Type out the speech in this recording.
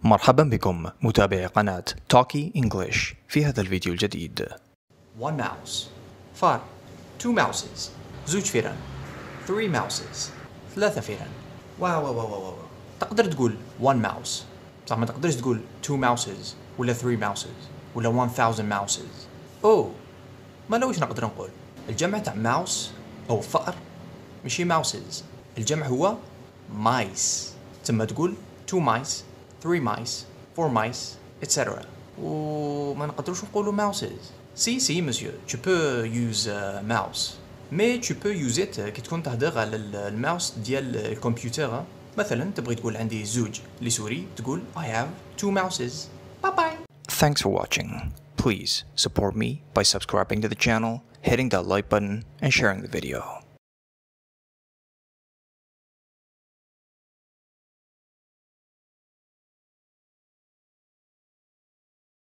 مرحبا بكم متابعي قناة Talkie English في هذا الفيديو الجديد. One mouse. فار. Two mouses. زوج فيران. Three mouses. ثلاثة فيران. واو. تقدر تقول one mouse. صح ما تقدرش تقول two mouses ولا three mouses ولا 1000 mouses. ما لو ايش نقدر نقول؟ الجمع تاع mouse أو فأر ماشي mouses. الجمع هو mice. ثم تقول two mice, three mice, four mice, etc. وما نقدروش نقولوا mouses. Si monsieur, tu peux use mouse. Mais tu peux use it كي تكون تهدر على الماوس ديال الكمبيوتر. مثلا تبغي تقول عندي زوج لي سوري تقول I have two mouses. Bye bye. Thanks for watching. Please support me by subscribing to the channel, hitting that like button, and sharing the video.